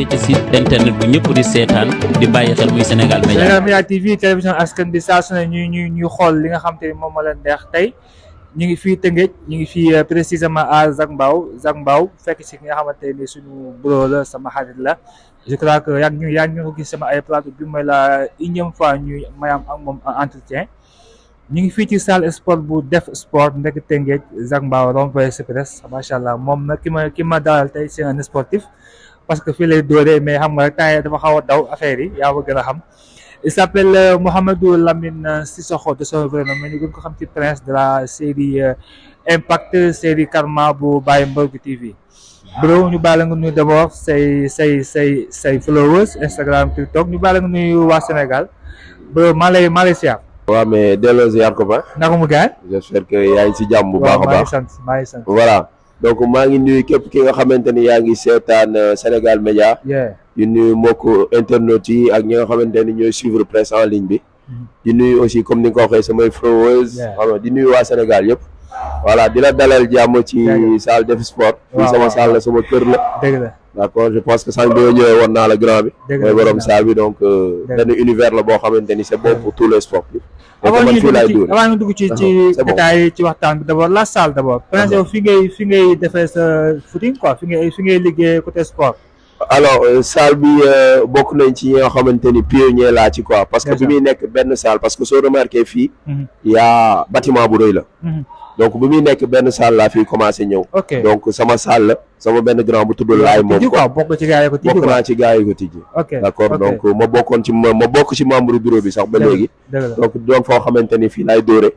ci site internet bu ñëpp di seetaan di bàyyi xel muy Sénégal Média. Sénégal Média TV télévision askan bi saa su ne ñuy xool li nga xam te ni moom moo leen neex tey ñu ngi fii Tëngéej ñu ngi fii précisément à Zac Mbao fekk si nga xamante ni suñu bro la sama xarit la je crois que yaa ngi ko gis sama ay plateau bi mooy la unième fois ñuy mayam ak moom entretien. ñu ngi fii ci salle sport bu Def Sport nekk Tëngéej Zac Mbao rond-point Express macha allah moom nag ki ma dalal tey c'est un sportif parce que fii lay dóoree mais xam nga rek temps dafa xaw a daw affaire yi yaa ma gën a xam. Il s'appelle Mouhamadou Lamine Sissoko de son vrai nom mais ñu gën ko xam ci prince de la série Impact série Karma bu Baye Mborgou TV. Bro ñu baal nga nuyu d'abord say followers Instagram TikTok ñu baal nga nuyu waa Sénégal bro maa lay siyaar. waaw mais delloo ziar ko ba. naka mu gaay. j'espère que yaa ngi ci jàmm bu baax a baax. maa ngi sant voilà donc maa ngi nuyu képp ki nga xamante ni yaa ngi seetaan Sénégal Média. di nuyu mbokku internautes yi ak ñi nga xamante ni ñooy suivre presse en ligne bi. di nuyu aussi comme ni nga ko waxee samay followers. xam nga di nuyu waa Sénégal yëpp. voilà di la dalal jàmm ci salle Def Sport. fii sama salle la sama kër la. dëgg la. d'accord je pense que sànq bi nga ñëwee woon naa la grand bi. mooy borom salle bi donc benn univers la boo xamante ni c'est bon pour tous les sportifs. avant ñu dugg ci détails ci waxtaan bi d'abord la salle d'abord. Prince yow fi ngay defee sa footing quoi fi ngay liggéey côté sport. alors salle bi bokk nañ ci ñi nga xamante ni pionnier laa ci quoi parce que bi muy nekk benn salle parce que soo remarqué fii yaa bâtiment bu rëy la donc bi muy nekk benn salle laa fii commencé ñëw donc sama salle la sama benn grand bu tudd laay moom quoi bokk ci gars yi ko tijji bokk naa ci gars yi ko tijji d'accord donc ma bokk ci membre bureau bi sax ba léegi donc doon foo xamante ni fii laay dóore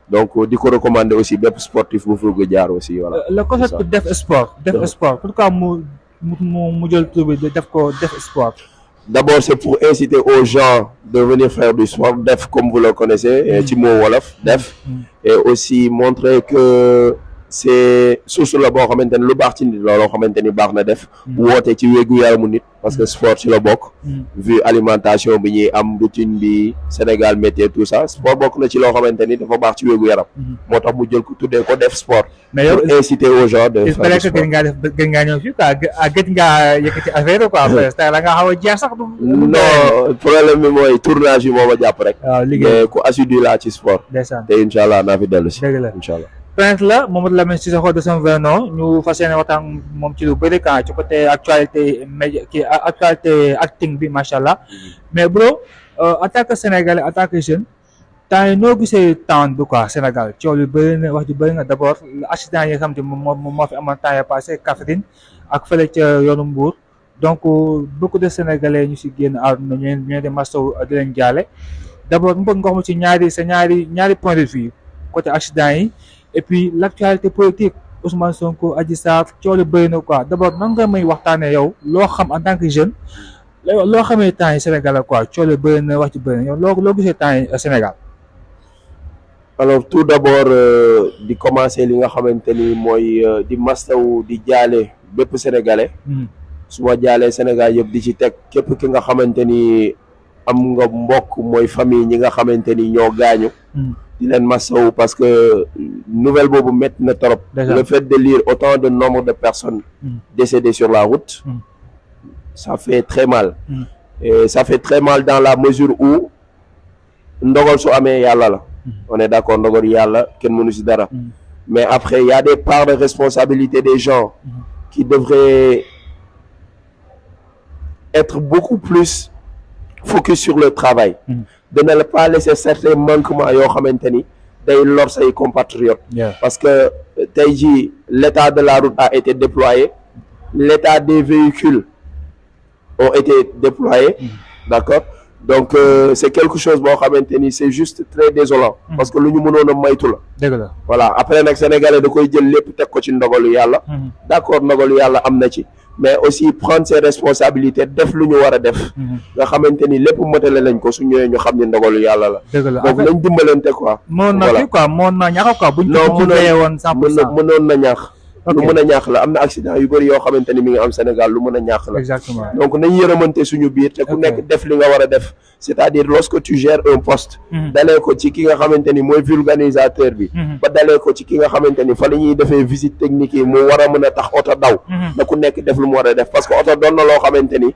donc di ko recommander aussi bépp sportif bu fugg jaar aussi voilà le concept Def Sport pourquoi mu jël tur bi def ko Def Sport. D'abord c'est pour inciter aux gens de venir faire du sport def comme vous le connaissez ci mot wolof def et aussi montrer que c'est source la boo xamante ni lu baax ci nit la loo xamante ni baax na def woote ci wéegu yaramu nit parce que sport ci la bokk vu alimentation bi ñuy am routine bi Sénégal métier tout ça sport bokk na ci loo xamante ni dafa baax ci wéegu yaram moo tax mu jël ko tuddee ko Def Sport mais yow inciter aux gens de faire du sport gën ngaa ñëw fii quoi gëj ngaa yëkkati affaire quoi après la nga xaw a jeex sax non problème bi mooy tournage yi moo ma jàpp rek mais ku assidu laa ci sport te incha allah naa fi dellu si incha allah Prince la Mouhamadou Lamine Sissoko de son vrai nom ñu fas yéene waxtaan moom ci lu bëri quand ci côté actualité média kii actualité acting bi macha allah mais bro en tant que sénégalais en tant que jeune temps yi noo gisee temps bi quoi Sénégal coow lu bëri na wax ju bëri na d'abord accident yi nga xam te moo fi amoon temps yi passé Kaffrine ak fële ca yoonu Mbour donc beaucoup de sénégalais ñu si génn àdduna ñu di masawu di leen jaale d'abord mu bëgg nga xam ci ñaari point de vue côté accident yi. Et puis l'actualité politique Ousmane Sonko Adji Sarr coow lu bëri na quoi d'abord nan nga may waxtaanee yow loo xam en tant que jeune loo xamee temps yi Sénégal quoi coow lu bëri na wax ci bëri na yow loo gisee temps yi Sénégal. alors tout d'abord di commencer li nga xamante ni mooy di mastawu di jaale bépp sénégalais. su ma jaalee Sénégal yëpp di ci teg képp ki nga xamante ni am nga mbokk mooy famille ñi nga xamante ni ñoo gaañu. di leen masawu parce que nouvelle boobu métti na trop. Le fait de lire autant de nombre de personnes décédées sur la route ça fait très mal et ça fait très mal dans la mesure où ndogal su amee yàlla la on est d'accord ndogal yàlla kenn mënu ci dara mais après il y a des parts de responsabilité des gens qui devraient être beaucoup plus focus sur le travail de ne pas laisser certains manquements yoo xamante ni day lor say compatriotes parce que tey jii l'état de la route a été déployé l'état des véhicules ont été déployés d'accord donc c'est quelque chose boo xamante ni c'est juste très désolant parce que lu ñu mënoon a maytu la dëgg la voilà après nag sénégalais da koy jël lépp teg ko ci ndogalu yàlla d'accord ndogalu yàlla am na ci mais aussi prendre ses responsabilités def lu ñu war a def nga xamante ni lépp motale lañ ko su ñëwee ñu xam ne ndogalu yàlla la donc nañ dimbalante quoi moo na fi quoi moo na ñax quoi buñ ko woon 100% mënoon na ñaax Ok. lu mën a ñàkk la am na accident yu bëri yoo xamante ni mi ngi am Sénégal lu mën a ñàkk la. exactement. donc nañ yërëmante suñu biir te ku Ok. nekk def li nga war a def c'est-à-dire lorsque tu gères un poste dalee ko ci ki nga xamante ni mooy vulgarisateur bi ba dalee ko ci ki nga xamante ni fa la ñuy defee visite technique yi mu war a mën a tax oto daw na ku nekk def lu mu war a def parce que oto doon na loo xamante ni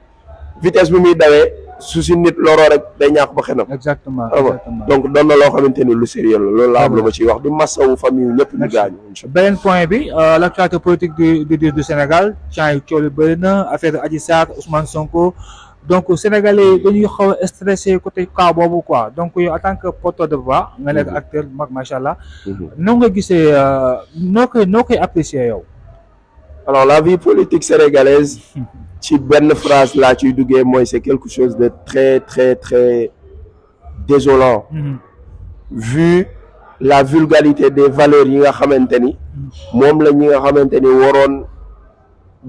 vitesse bi muy dawee su si nit loroo rek day ñàkk ba xenam exactement. xam nga exactement. donc doon na loo xamante ni lu sérieux la loolu laa am lu ma ciy wax di massawu famille ñëpp ñu gaañu incha beneen point bi l'actualité politique du Sénégal temps yi coow li bëri na affaire Adji Sarr Ousmane Sonko donc sénégalais dañuy xaw a stressé côté cas boobu quoi donc yow en tant que porteur de voix nga nekk acteur bu mag macha allah noo nga gisee noo koy apprécier yow. alors la vie politique sénégalaise ci benn phrase laa ciy duggee mooy c'est quelque chose de très très très désolant vu la vulgarité des valeurs yi nga xamante ni moom la ñi nga xamante ni waroon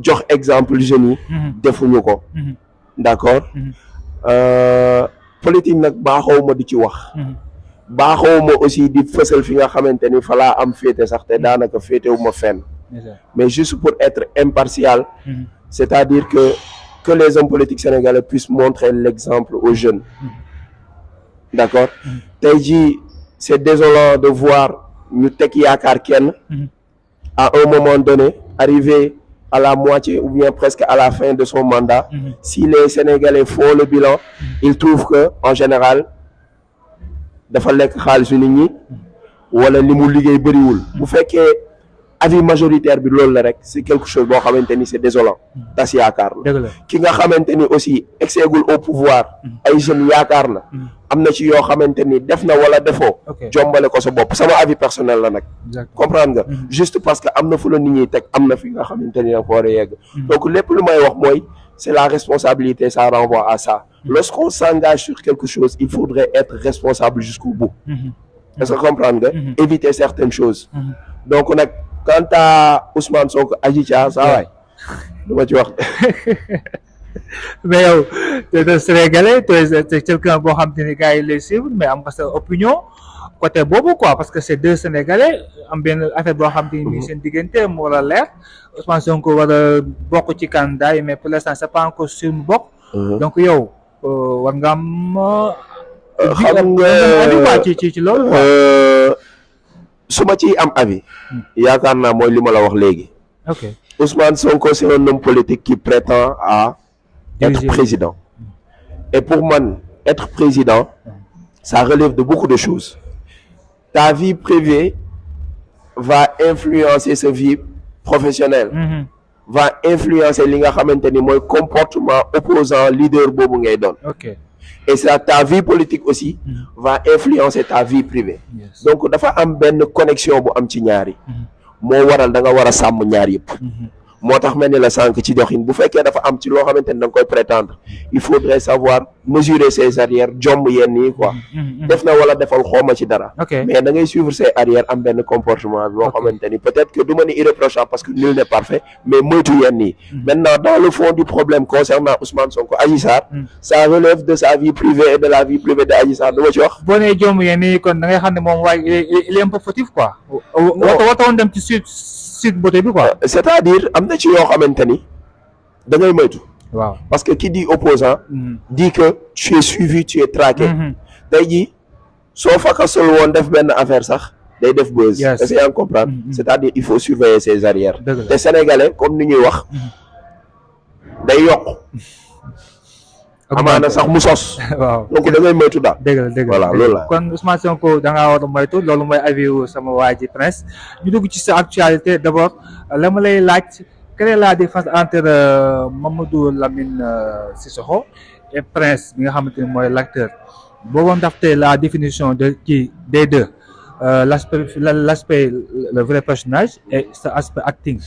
jox exemple jeunes yi defuñu ko d'accord politique nag baaxawuma di ci wax baaxawuma aussi di fësal fi nga xamante ni fa laa am féete sax te daanaka féetewuma fenn mais juste pour être impartial c'est-à-dire que les hommes politiques sénégalais puissent montrer l'exemple aux jeunes d'accord tey jii c'est désolant de voir ñu teg yaakaar kenn à un moment donné arriver à la moitié ou bien presque à la fin de son mandat si les Sénégalais font le bilan ils trouvent que en général dafa lekk xaalisu nit ñi wala li mu liggéey bëriwul bu fekkee avis majoritaire bi loolu la rek c'est quelque chose boo xamante ni c'est désolant tas yaakaar la ki nga xamante ni aussi excégul au pouvoir ay jeunes yaakaar la am na ci yoo xamante ni def na wala defoo jombale ko sa bopp sama avis personnel la nag comprendre nga juste parce que am na fu la nit ñi teg am na fi nga xamante ni da ko war a yegg donc lépp lu may wax mooy c'est la responsabilité ça renvoie à ça lorsqu'on s'engage sur quelque chose il faudrait être responsable jusqu'au bout est-ce que comprendre nga éviter certaines choses donc nag quant à Ousmane Sonko Adji Sarr saa waay du ma ci wax mais yow te Sénégalais te quelqu'un boo xam te ni gars yi lay suivre mais am nga sa opinion côté boobu quoi parce que c'est deux Sénégalais am benn affaire boo xam te ni seen diggante mu war a leer Ousmane Sonko war a bokk ci candidat yi mais pour l'instant c'est pas encore sûr mu bokk donc yow war nga am xam nga ci loolu su ma ciy am avis yaakaar naa mooy li ma la wax léegi Ousmane Sonko c'est un homme politique qui prétend à être président et pour man être président ça relève de beaucoup de choses ta vie privée va influencer sa vie professionnelle va influencer li nga xamante ni mooy comportement opposant leader boobu ngay doon et ça ta vie politique aussi va influencer ta vie privée donc dafa am benn connexion bu am ci ñaari moo waral da nga war a sàmm ñaar yëpp moo tax mel ni la sànq ci doxin bu fekkee dafa am ci loo xamante ni da nga koy prétendre il faudrait savoir mesurer ses arrières jomb yenn yi quoi def na wala defal xooma ci dara mais da ngay suivre ses arrières am benn comportement bi boo xamante ni peut-être que du ma ni irréprochable parce que nul n'est parfait mais moytu yenn yi maintenant dans le fond du problème concernant Ousmane Sonko Adji Sarr ça relève de sa vie privée et de la vie privée de Adji Sarr du ma ci wax boo nee jomb yenn yi kon da ngay xam ne moom waaye il est un peu fautif quoi watoon dem ci suite beauté bi quoi c'est-à-dire am na ci yoo xamante ni da ngay moytu waaw parce que qui dit opposant dit que tu es suivi tu es traqué tey jii soo fakasol woon def benn affaire sax day def buzz est-ce que yaa ngi comprendre c'est-à-dire il faut surveiller ses arrières te sénégalais comme ni ñuy wax day yokk amaana sax mu sos waaw donc da ngay moytu daal dëgg voilà loolu la kon Ousmane Sonko da ngaa war a moytu loolu mooy avis sama waa ji Prince ñu dugg ci sa actualité d'abord la ma lay laaj quelle est la différence entre Mamadou Lamine Sissoko et Prince bi nga xamante ni mooy l'acteur boo doon def la définition de kii des deux l'aspect le vrai personnage et cet aspect acting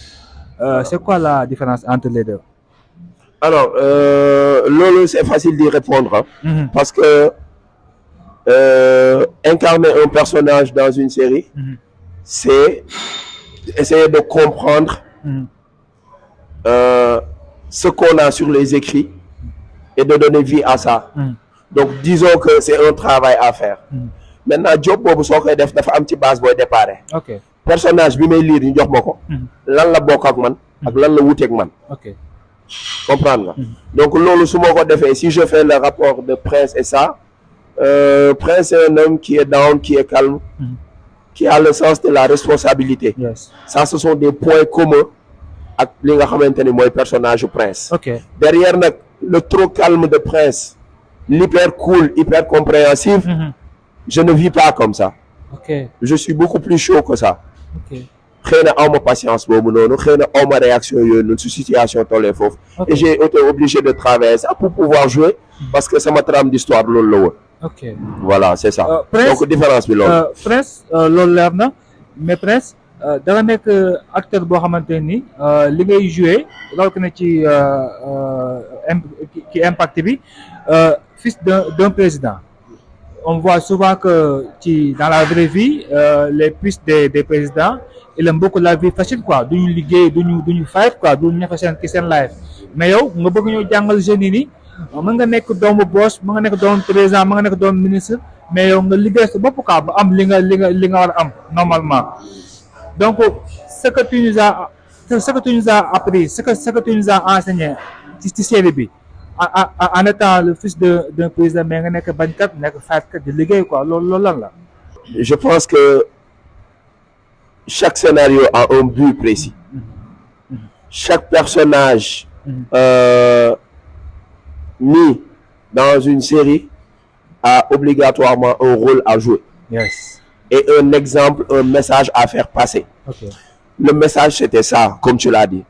c'est quoi la différence entre les deux? Alors loolu c'est facile d'y répondre parce que incarner un personnage dans une série c'est essayer de comprendre ce qu'on a sur les écrits et de donner vie à ça donc disons que c'est un travail à faire maintenant job boobu soo koy def dafa am ci base booy déparé personnage bi may lire ñu jox ma ko lan la bokk ak man ak lan la wuteeg man ok comprendre nga donc loolu su ma ko defee si je fais le rapport de Prince et ça Prince est un homme qui est down, qui est calme qui a le sens de la responsabilité yes ça ce sont des points communs ak li nga xamante ni mooy personnage Prince ok derrière nag le trop calme de Prince l'hyper cool hyper compréhensif je ne vis pas comme ça ok je suis beaucoup plus chaud que ça ok xëy na awma patience boobu noonu xëy na awma réaction yooyu noonu su situation tollee foofu et j'ai été obligé de travailler ça pour pouvoir jouer parce que sama trame d'histoire loolu la woon ok voilà c'est ça Prince, donc différence bi loolu Prince loolu leer na mais Prince da nga nekk acteur boo xamante ni li ngay joué loolu na ci impact bi fils d'un président on voit souvent que dans la vraie vie les fils des présidents ils aiment beaucoup la vie facile quoi duñu liggéey duñu fight quoi duñu ñafe seen life mais yow nga bëgg ñoo jàngal jeunes yi ni mën nga nekk doomu boss mën nga nekk doomu président mën nga nekk doomu ministre mais yow nga liggéey sa bopp quoi ba am li nga war a am normalement donc ce que tu nous as appris ce que tu nous as enseigné ci série bi en étant le fils d'un président mais nga nekk bañkat nekk fightkat di liggéey quoi loolu lan la. je pense que chaque scénario a un but précis chaque personnage mis dans une série a obligatoirement un rôle à jouer yes et un exemple, un message à faire passer. Okay. Le message, c'était ça, comme tu l'as dit.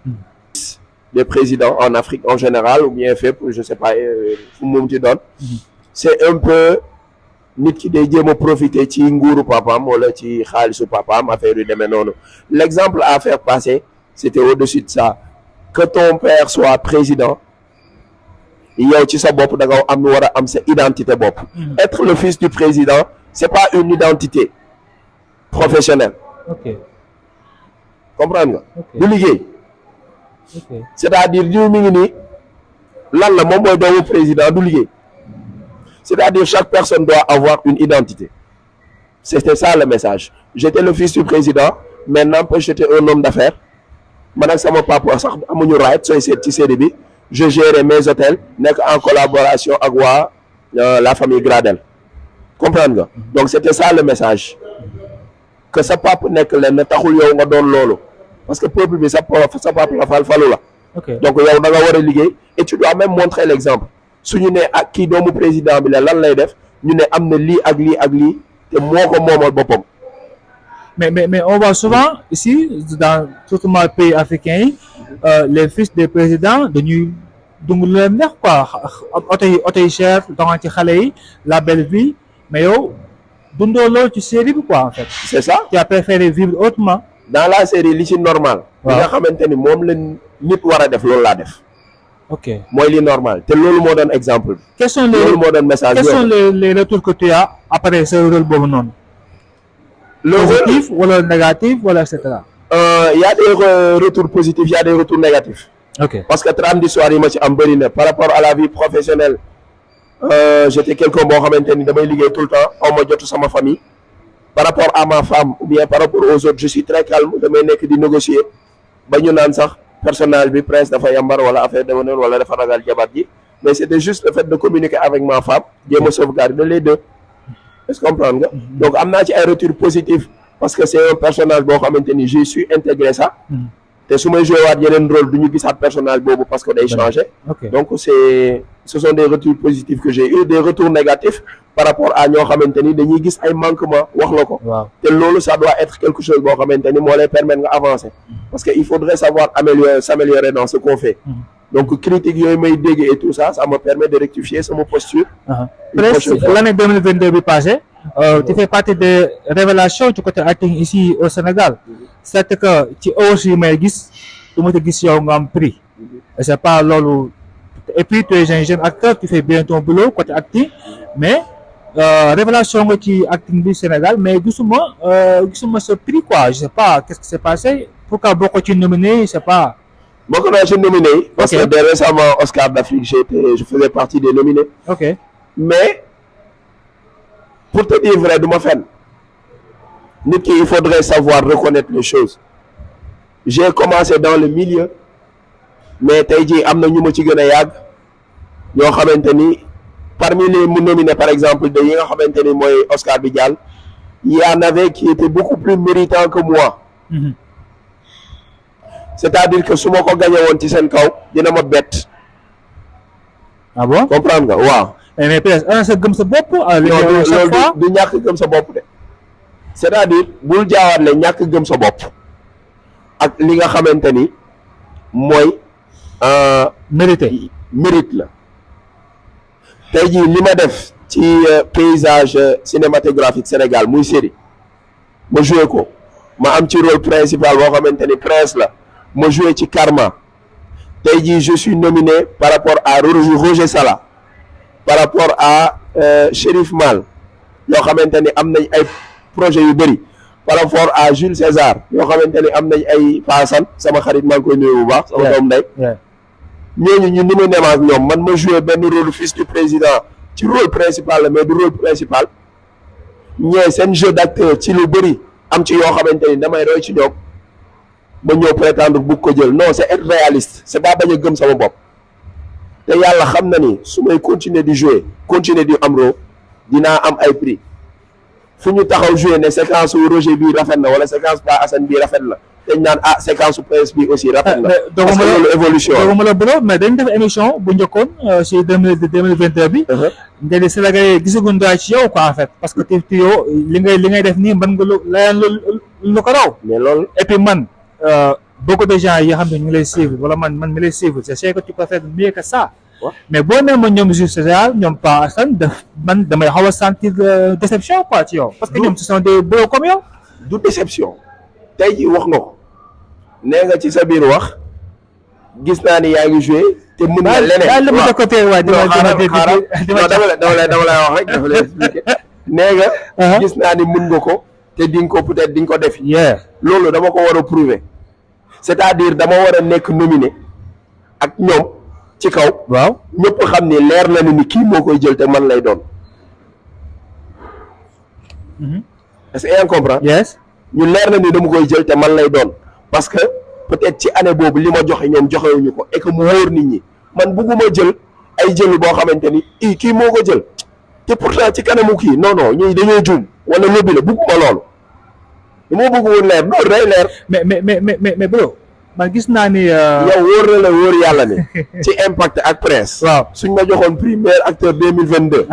Les présidents en Afrique en général, ou bien fait pour, je sais pas, c'est un peu nit ki day jéem a profiter ci nguuru papaam wala ci xaalisu papaam affaire yu demee noonu. L'exemple à faire passer, c'était au-dessus de ça. Que ton père soit président, yow ci sa bopp da nga am war a am sa identité bopp. Être le fils du président, c'est pas une identité professionnelle. Ok. Comprendre nga. Ok. Du liggéey. Ok. C'est-à-dire diw mi ngi nii lan la moom mooy doomu président du liggéey. C'est-à-dire chaque personne doit avoir une identité. C'était ça le message. J'étais le fils du président, mais n'empêche j'étais un homme d'affaires. Man ak sama papa sax amuñu right sooy seet ci série bi. Je gérais mes hôtels nekk en collaboration ak waa la famille Gradel. Comprendre nga. Donc c'était ça le message. Que sa papa nekk leen taxul yow nga doon loolu. Parce que peuple bi sa papa la falu la. Ok. Donc yow da nga war a liggéey et tu dois même montrer l'exemple. su ñu ne ak kii doomu président bi la lan lay def ñu ne am na lii ak lii ak lii te moo ko moomal boppam. mais on voit souvent ici dans surtout pays africains yi les fils des présidents dañuy dung lu leen neex quoi oto yi cher doxal ci xale yi la belle vie mais yow dundoo loolu ci série bi quoi en fait. C'est ça. Tu as préféré vivre autrement. Dans la série li ci normal. waaw li nga xamante ni moom la nit war a def loolu laa def. Ok. mooy li normal te loolu moo doon exemple bi. Quels sont loolu moo doon message bi. quels sont les retours que tu as après ce rôle boobu noonu. le positif wala négatif wala et cetera. y a des retours positifs y a des retours négatifs. Ok. parce que trame d'histoire yi ma ci am bëri na par rapport à la vie professionnelle j'étais quelqu'un boo xamante ni damay liggéey tout le temps aw ma jotu sama famille. par rapport à ma femme ou bien par rapport aux autres je suis très calme damay nekk di négocier ba ñu naan sax personnel bi Prince dafa yambar wala affaire de meneur wala dafa ragal jabar ji mais c'était juste le fait de communiquer avec ma femme jéem a sauvegarder les deux est-ce que comprendre nga. donc am naa ci ay retours positifs parce que c'est un personnage boo xamante ni j'ai su intégrer ça. te su may joué waat yeneen rôle du ñu gisaat personnage boobu parce que day changer. Ok. donc ce sont des retours positifs que j'ai eu des retours négatifs par rapport à ñoo xamante ni dañuy gis ay manquements wax la ko. waaw te loolu ça doit être quelque chose boo xamante ni moo lay permettre nga avancer. parce que il faudrait savoir s'améliorer dans ce qu'on fait. donc critique yooyu may dégg et tout ça ça me permet de rectifier sama posture. Presque l'année 2022 bi passée tu fais partie des révélations du côté acting ici au Sénégal. C'est que ci hausse yi may gis du ma gis yow nga am prix et c'est pas loolu et puis tu es un jeune acteur tu fais bien ton boulot côté acting mais révélation nga ci acting du Sénégal mais gisuma ce prix quoi je sais pas qu'est-ce qui s'est passé pourquoi boo ko ci nominé je sais pas. bokk naa ci nominé. parce Ok. que dès récemment Oscar d'Afrique je faisais partie des nominés. Ok. mais pour te dire vrai du ma fenn nit ki il faudrait savoir reconnaître les choses. J'ai commencé dans le milieu mais tey jii am na ñu ma ci gën a yàgg ñoo xamante ni parmi les mu nominé par exemple de yi nga xamante ni mooy Oscar bi jàll il y en avait qui étaient beaucoup plus méritants que moi. C'est-à-dire que su ma ko gagné woon ci seen kaw dina ma bett. ah bon comprendre nga waaw. mais peut-être sa gëm sa bopp. loolu du ñàkk gëm sa bopp de. c'est-à-dire bul jaawatle ñàkk gëm sa bopp ak li nga xamante ni mooy. mérite la. tey jii li ma def ci paysage cinématographique Sénégal muy série ma joué ko ma am ci rôle principal boo xamante ni Prince la ma joué ci Karma tey jii je suis nominé par rapport à Roger Sala par rapport à Chérif Mal yoo xamante ni am nañ ay projets yu bëri par rapport à Jules César yoo xamante ni am nañ ay paasan sama xarit maa ngi koy nuyu bu baax sama doom ndey ñooñu ñu nominé ma ak ñoom man ma joué benn rôle fils du président ci rôle principal la mais du rôle principal ñee seen jeu d'acteur ci lu bëri am ci yoo xamante ni damay roy ci ñoom ma ñëw prétendre bugg ko jël non c'est être réaliste c'est pas bañ a gëm sama bopp te yàlla xam na ni su may continuer di jouer continuer di am rôle dinaa am ay prix fu ñu taxaw jouer ne séquence su Roger bii rafet na wala séquence Pa Assane bii rafet na dañ naan séquence su Prince bi aussi rafet na. parce que loolu évolution la mais dañ def émission bu njëkkoon ci 2022 bi. nga di Sénégalais gisaguñ daal ci yow quoi en fait parce que te yow li ngay def nii mën nga lu ko raw. mais loolu et puis man beaucoup de gens yi xam ne ñu ngi lay suivre wala man mi lay suivre c'est sûr que tu peux faire mieux que ça. mais boo nee ma ñoom Jules César ñoom Pa Assane man damay xaw a sentir déception quoi ci yow. parce que ñoom ce sont des bros comme yow. du déception tey jii wax nga ko nee nga ci sa biir wax gis naa ni yaa ngi joué te mën na leneen dama lay wax rek dafa lay expliquer nee nga gis naa ni mën nga ko te di nga ko peut-être di nga ko def loolu dama ko war a prouver c'est-à-dire dama war a nekk nominé ak ñoom ci kaw waaw ñëpp xam ni leer na ni kii moo koy jël te man lay doon est-ce que yaa ngi comprendre ñu leer na ni dama koy jël te man lay doon parce que peut-être ci année boobu li ma joxe ñoom joxewuñu ko et que mu wóor nit ñi man bugguma jël ay jël boo xamante ni kii moo ko jël te pourtant ci kanamu kii non ñuy dañoo juum wala lobby la bugguma loolu moo bëgg woon leer loolu day leer mais bro man gis naa ni yow wóor na la wóor yàlla ni ci Impact ak Prince waaw suñ ma joxoon prix meilleur acteur 2022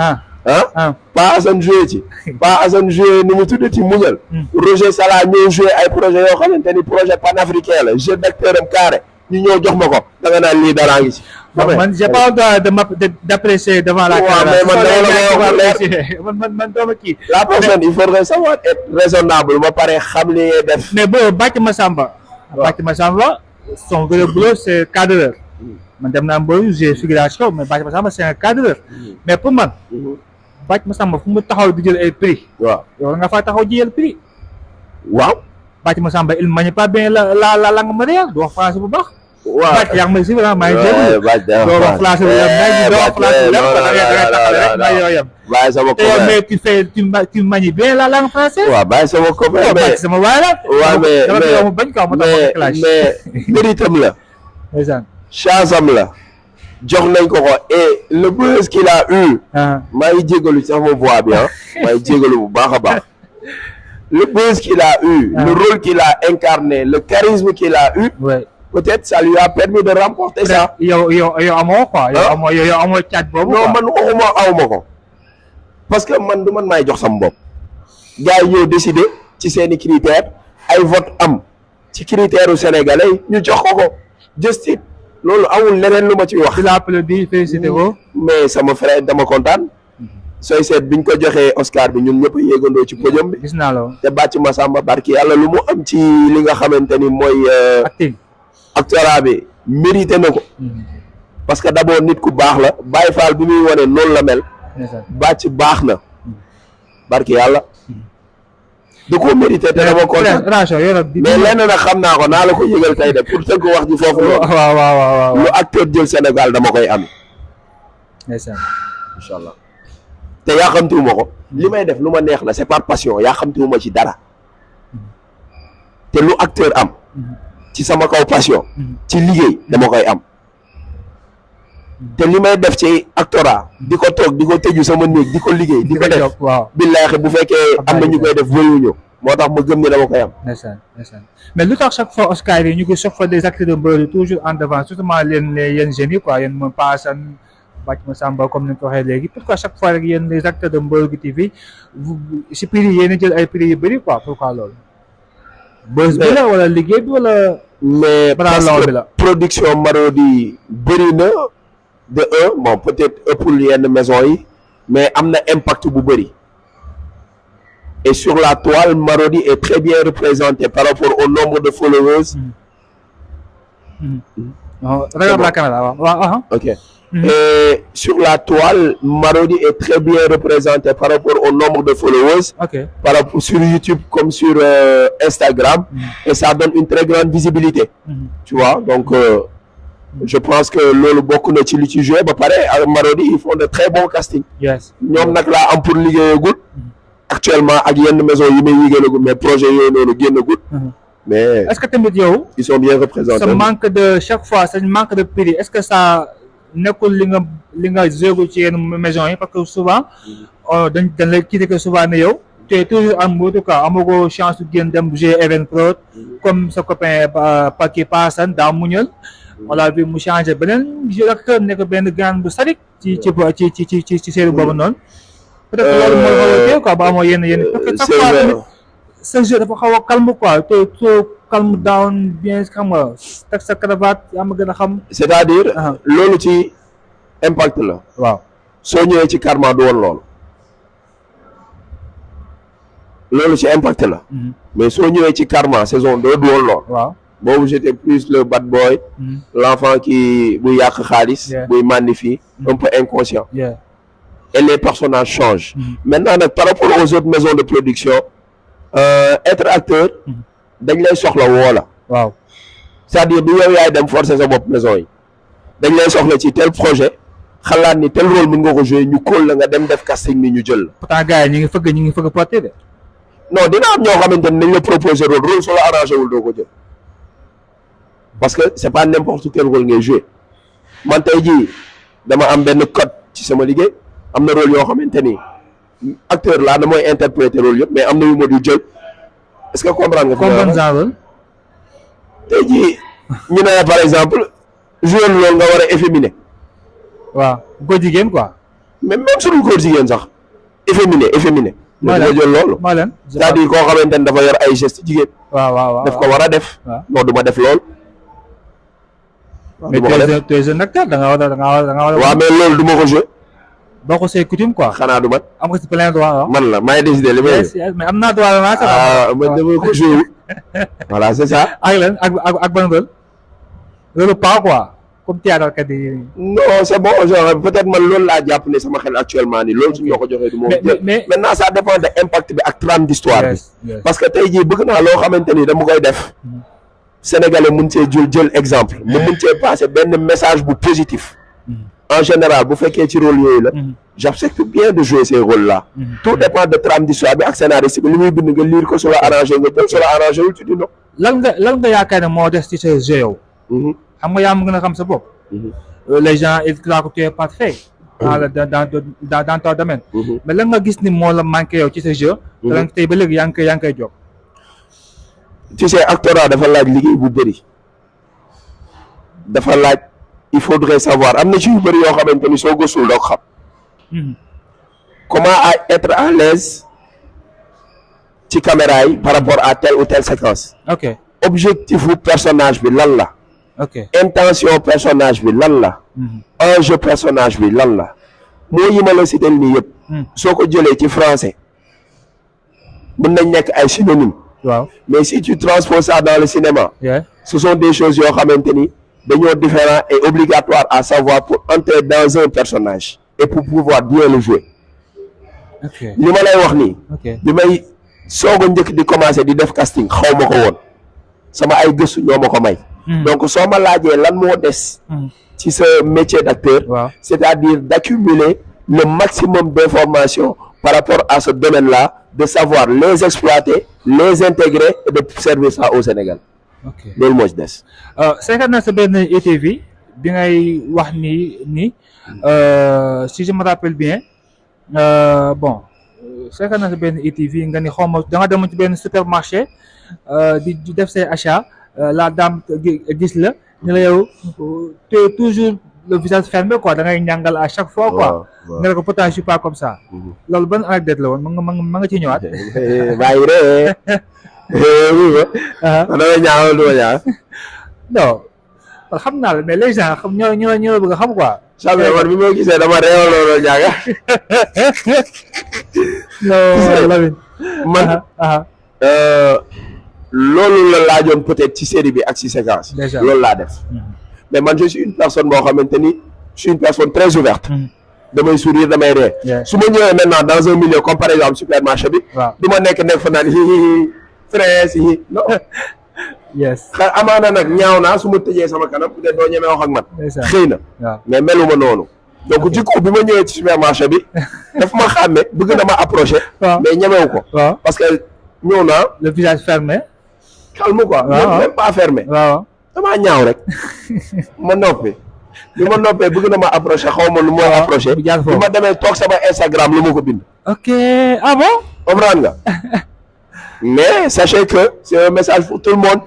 Pa Assane joué ci Pa Assane joué ni mu tuddati muñal Roger Sala ñëw joué ay projet yoo xamante ni projet panafricain la jeu d'acteur am carré ñu ñëw jox ma ko da nga naan lii daraa ngi ci man j'ai pas le droit d'apprécier devant la caméra man dooma kii la personne il faudrait savoir être raisonnable ba pare xam li ngay def mais boo Bathie Massamba son vrai boulot c'est cadreur man dem naa mboyu j'ai figuration mais Bathie Massamba c'est un cadreur mais pour man Bathie Massamba fu mu taxaw di jël ay prix waaw yow nga faa taxaw jël prix waaw Bathie Massamba il manie pas bien la langue matérielle du wax français bu baax waaw Bathie yaa ngi may suivre maa ngi déglu doo wax français bu yem doo wax français bu yem bàyyi sama copain mais tu manies bien la langue française waaw bàyyi sama copain mais sama waay la waaw mais bañ ko ma tax mais méritam la ndeysaan chance am la jox nañ ko et le buzz qu'il a eu maa ngi jégalu sax ma voix bi maa ngi jégalu bu baax a baax le buzz qu'il a eu le rôle qu'il a incarné le charisme qu'il a eu peut-être ça lui a permis de remporter ça yow amoo quoi yow amoo caat boobu non man waxuma awma ko parce que man du man maay jox sama bopp gars yi ñoo décidé ci seeni critères ay vote am ci critères u sénégalais ñu jox ko just it loolu amul leneen lu ma ci wax. la applaudi félicité ko. mais sama frère dama kontaan. sooy seet biñ ko joxee Oscar bi ñun ñëpp a yéegandoo ci podium bi. gis naa la te Bathie Massamba barki yàlla lu mu am ci li nga xamante ni mooy. actorat bi mérité na ko. parce que d'abord nit ku baax la Baye Fall bi muy wane noonu la mel. Bathie baax na. barki yàlla. da koo mérité te dama kontaan mais lenn nag xam naa ko naa la ko yëgal tey de pour tënk wax ji foofu la. waaw lu acteur jël Sénégal dama koy am. incha allah te yaa xamtuwuma ko. li may def lu ma neex la c'est par passion yaa xamtuwuma ci dara. te lu acteur am ci sama kaw passion ci liggéey dama koy am te li may def ci actorat di ko toog di ko tëju sama néeg di ko liggéey di ko def billaahi bu fekkee am na ñu koy def wëyuñu moo tax ma gëm ne dama koy am. mais lu tax chaque fois Oscar yi ñu ngi chaque fois des acteurs de mbër toujours en devant surtout yéen jeunes yi quoi yéen moom Paasan Bac Massamba comme ni nga ko waxee léegi pourquoi chaque fois rek yéen les acteurs de Mbeur TV si prix yi yéen a jël ay prix yu bëri quoi pourquoi loolu. bës bi la wala liggéey bi wala. mais parce que production Marodi bëri na de un bon peut-être ëppul yenn maison yi mais am na impact bu bëri. Et sur la toile, Marodi est très bien représenté par rapport au nombre de followers. Regarde la caméra. Ok. Et sur la toile, Marodi est très bien représenté par rapport au nombre de followers. Par rapport sur YouTube comme sur Instagram. Et ça donne une très grande visibilité. Tu vois, donc je pense que le beaucoup de ci joué, pareil, à Marodi, ils font de très bons castings. Yes. Nous avons là pour Ligue Good. Actuellement ak yenn maison yi may yéegalagu mais projet yooyu noonu génnagul mais est-ce que tamit yow ils sont bien représentés. Ça manque de chaque fois ça manque de prix est-ce que ça nekkul li nga jéego ci yenn maison yi parce que souvent dañ lay critiquer souvent ne yow tu es toujours en tout cas amago chance de génn dem jouer Even Pro comme sa copain Paki Passan daa muñal wala bi mu changé beneen jeu acteur nekk benn grande bu sadik ci série boobu noonu peut-être loolu mooy xaw a quoi ba amoo yenn parce que chaque fois tamit ce jeu dafa xaw a calme quoi te calme down bien xam nga teg sa cravate yaa ma gën a xam. c'est-à-dire loolu ci impact la. waaw soo ñëwee ci Karma du woon loolu ci impact la. mais soo ñëwee ci Karma saison 2 du woon lool. waaw boobu j'étais plus le bad boy. l'enfant qui buy yàq xaalis. buy magnifier. un peu inconscient. Et les personnages changent. Maintenant, par rapport aux autres maisons de production, être acteur, dañ lay soxla woo la. waaw c'est-à-dire du yow yaay dem forcer sa bopp maison yi. dañ lay soxla ci tel projet xalaat ni tel rôle mën nga ko jouer ñu kóol la nga dem def casting ni ñu jël la. pourtant gars yi ñu ngi fëgg porté de. non dina am ñoo xamante ne dañ la proposer rôle soo la arrangé wul doo ko jël parce que c'est pas n'importe quel rôle ngay jouer man tey jii dama am benn code ci sama liggéey. am na rôle yoo xamante ni acteur laa damooy interpréter rôle yëpp mais am na yu ma du jël est-ce que comprendre nga. comprendre tey jii ñu ne par exemple jouer loolu nga war a efféminé. waaw góor jigéen quoi. mais même su dul góor jigéen sax efféminé. maa leen jël loolu. maa leen c'est-à-dire koo xamante ni dafa yor ay gestes jigéen. waaw daf ko war a def. non du ma def lool. mais tu es un acteur da nga war a. waaw mais loolu du ma ko jouer. boo ko see coutume quoi. xanaa du man. am nga si plein droit man la maay décider li may. mais am naa droit la man dama ko joué. voilà c'est ça. ak lan ak ban rôle. loolu pas quoi comme théâtre kat yi. non c'est bon genre peut-être man loolu laa jàpp ne sama xel actuellement nii loolu suñu ma ko joxee du moom. mais maintenant ça dépend de impact bi ak trame d'histoire bi. parce que tey jii bëgg naa loo xamante ni dama koy def. Sénégalais mun cee jël exemple. mu mun cee passer benn message bu positif. En général bu fekkee ci rôle yooyu la. j'accepte bien de jouer ces rôles là. tout dépend de trame d'histoire bi ak scénariste bi li muy bind nga lire ko su la arrangé nga jël su la arrangé wul tu dis non. lan nga yaakaar ne moo des ci sa jeu yow. xam nga yaa ma gën a xam sa bopp. les gens ils croient que tu es parfait. dans ton domaine. mais lan nga gis ni moo la manqué yow ci sa jeu. te tey ba léegi yaa ngi koy jóg. tu sais actorat dafa laaj liggéey bu bëri. dafa laaj. il faudrait savoir am na ci yu bëri yoo xamante ni soo gëstul doo ko xam. comment être à l'aise ci caméra yi par rapport à telle ou telle séquence. ok objectif bu personnage bi lan la. ok intention personnage bi lan la. enjeu personnage bi lan la. moo yi ma la cité nii yëpp. soo ko jëlee ci français mën nañ nekk ay synonymes. waaw mais si tu transposes ça dans le cinéma. ce sont des choses yoo xamante ni. dañoo différent et obligatoire à savoir pour entrer dans un personnage et pour pouvoir bien le jouer. li ma lay wax nii. bi may soog a njëkk di commencer di def casting xaw ma ko woon sama ay gëstu ñoo ma ko may. donc soo ma laajee lan moo des. ci sa métier d'acteur. c'est-à-dire d'accumuler le maximum d'informations par rapport à ce domaine-là de savoir les exploiter, les intégrer et de servir ça au Sénégal. ok loolu moo ci des. seetaan naa sa benn ETV bi ngay wax ni si je me rappelle bien bon seetaan naa sa benn ETV nga ni xaw ma da nga dem ci benn supermarché di def say achat la dame gis la ni la yow tu es toujours le visage fermé quoi da ngay ñàngal à chaque fois quoi. nga ne ko pourtant je suis pas comme ça. loolu ban anecdote la woon ma nga ciy ñëwaat. bàyyi ree. man damay ñaawal du ma ñaaw. non xam naa la mais les gens xam ñoo bëgg a xam quoi. Samuel man bi ma gisee dama réewal loolu ñaaga. non Lamine. man loolu la laajoon peut-être ci série bi ak ci séquence. Déjà loolu laa def. mais man je suis une personne boo xamante ni je suis une personne très ouverte. damay sourire damay ree. su ma ñëwee maintenant dans un milieu comme par exemple supermarché bi. waaw du ma nekk fa naan hihihi frère si non. yes. amaana nag ñaaw naa su ma tëjee sama kanam peut-être doo ñemee wax ak man. xëy na. waaw mais meluma noonu. donc du coup bi ma ñëwee ci supermarché bi daf ma xàmme bëgg na ma approché. mais ñemewu ko. waaw parce que ñëw naa. le visage fermé. calme quoi. même pas fermé. waaw damaa ñaaw rek. ma noppi. bi ma noppee bëgg na ma approché xaw ma lu ma approché. bi ma demee toog sama Instagram lu ma ko bind. ok ah bon. comprendre nga. mais sachez que c'est un message pour tout le monde.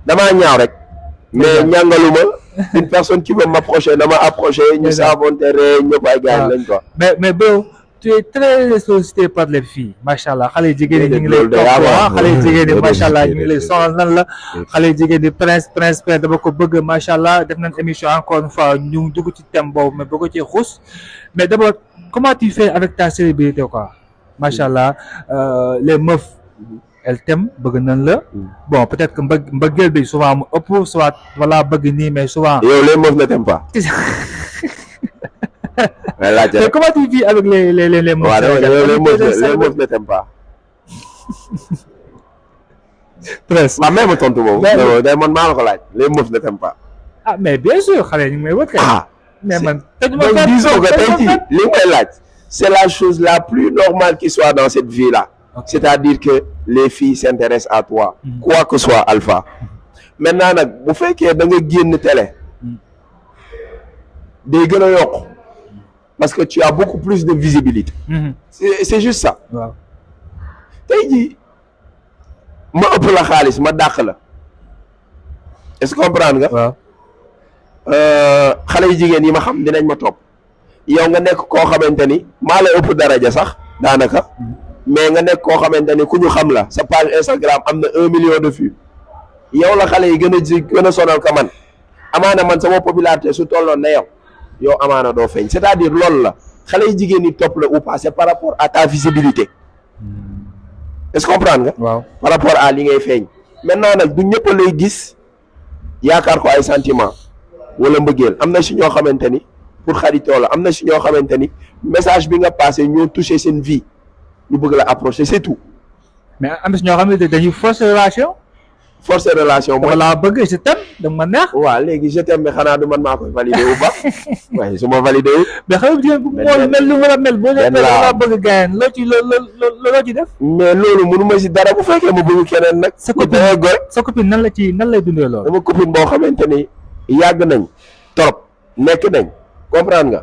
damaa ñaaw rek. mais ñàngaluma une personne qui veut m'approcher dama approché ñu savontere ñëpp ay gars lañ quoi. mais bro tu es très sollicité par les filles macha allah xale jigéen ñi ñu ngi lay topp xale jigéen ñi macha allah ñu ngi lay sonal nan la xale jigéen ñi prince dama ko bëgg macha allah def nañ émission encore une fois ñu dugg ci thème boobu mais bëgg ci xuus mais d'abord comment tu fais avec ta célébrité quoi macha allah les meufs elles t'aiment bëgg nañ la bon peut-être que mbëggeel bi souvent mu ëpp soit voilà bëgg nii mais souvent. yow les meufs ne t'aiment pas. mais comment tu vis avec les meufs? Les meufs ne t'aiment pas. presque. ma même tontu boobu. day man maa la ko laaj les meufs ne t'aiment pas. ah mais bien sûr xale ñu ngi may wër kay. mais man donc disons que tey jii li may laaj c'est la chose la plus normale qui soit dans cette vie là. C'est-à-dire que les filles s'intéressent à toi. Quoi que soit Alpha. Maintenant nag bu fekkee da nga génn télé. day gën a yokk. parce que tu as beaucoup plus de visibilité. c'est juste ça. waaw tey jii ma ëpp la xaalis ma dàq la. est-ce que comprendre nga. waaw. xale yu jigéen yi ma xam dinañ ma topp. yow nga nekk koo xamante ni maa la ëpp daraja sax daanaka. mais nga nekk koo xamante ni ku ñu xam la sa page Instagram am na 1 million de vues. yow la xale yi gën a sonal ka man. amaana man sama popularité su tolloon na yow amaana doo feeñ c'est-à-dire loolu la xale yi jigéen ñi topp la ou pas c'est par rapport à ta visibilité. est-ce que comprendre nga. waaw par rapport à li ngay feeñ. maintenant nag du ñëpp lay gis yaakaar ko ay sentiment wala mbëggeel am na si ñoo xamante ni pour xaritoo la am na si ñoo xamante ni message bi nga passé ñoo touché seen vie ñu bëgg la approcher c'est tout. mais am na si ñoo xam ne dañuy forcer relation. forcer relation mooy laa bëgg je t'aime dama ma neex. waaw léegi je t'aime mais xanaa du man maa koy valider ou pas waaye su ma valider wu. mais xam nga bu mool mel lu war a mel. boo nee laa bëgg gaañ loo ci def. mais loolu mënu ma si dara bu fekkee ma bëgg keneen nag. sa copine nan lay dundee loolu. dama copine boo xamante ni yàgg nañ trop nekk nañ comprendre nga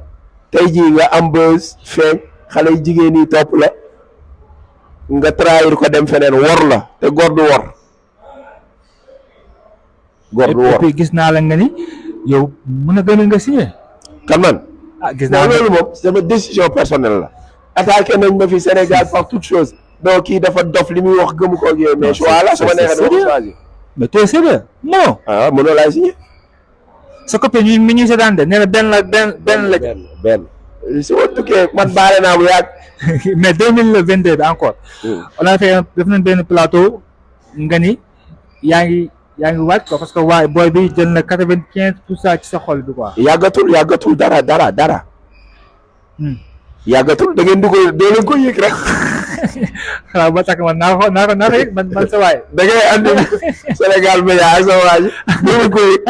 tey jii nga am buzz feeñ xale yu jigéen ñi topp la nga trahir ko dem feneen wor la te góor du wor. góor du wor et puis gis naa la nga ni yow mën a gën a nga signé. kan man. gis naa loolu moom sama décision personnelle la. attaqué nañ ma fi Sénégal par toute chose. donc kii dafa dof li muy wax gëmu ko ak yooyu mais choix la su ma neexee dama ko choisir. mais tu es sérieux non. mënoo laay signé. sa copine mi ñuy seetaan de nee na benn la. benn su ma tukkee man baale naa bu yàgg. mais 2022 bi encore. on a fait def nañ benn plateau nga ni yaa ngi wàcc quoi parce que waaye booy bi jël na 95% ci sa xol bi quoi. yàggatul dara. yàggatul da ngeen di ko doo leen ko yëg rek xanaa ba takk man naa ko yëg man sa waay. da ngay andi Sénégal Média ak sa waa ji dinañ ko yëg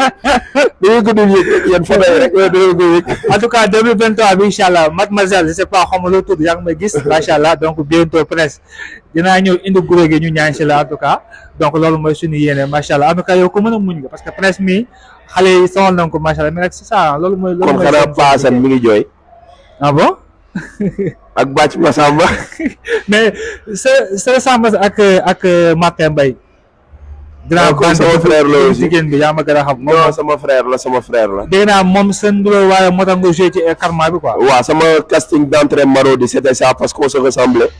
yéen photo yi rek dinañ ko yëg. En tout cas 2023 bi incha allah mademoiselle je sais pas xam nga loo tudd yaa ngi may gis macha allah donc bientôt presque dinaa ñëw indi guro gi ñu ñaan si la en tout cas donc loolu mooy suñu yéene macha allah en tout cas yow ko mën a muñ nga parce que presque mi xale yi sonal nañ ko macha allah mais nag c'est ça loolu mooy. kon xanaa paasan mi ngi jooy. ah bon. ak bàcc Massamba. mais sa ressemblance ak Martin Mbaye. dinaa ko sama frère la aussi jigéen bi yaa ma gën a xam. non sama frère la. dégg naa moom seen nduróo waaye moo tax nga joué ci Karma bi quoi. waaw sama casting d'entrée Marodi c'était ça parce qu'on se ressemblait.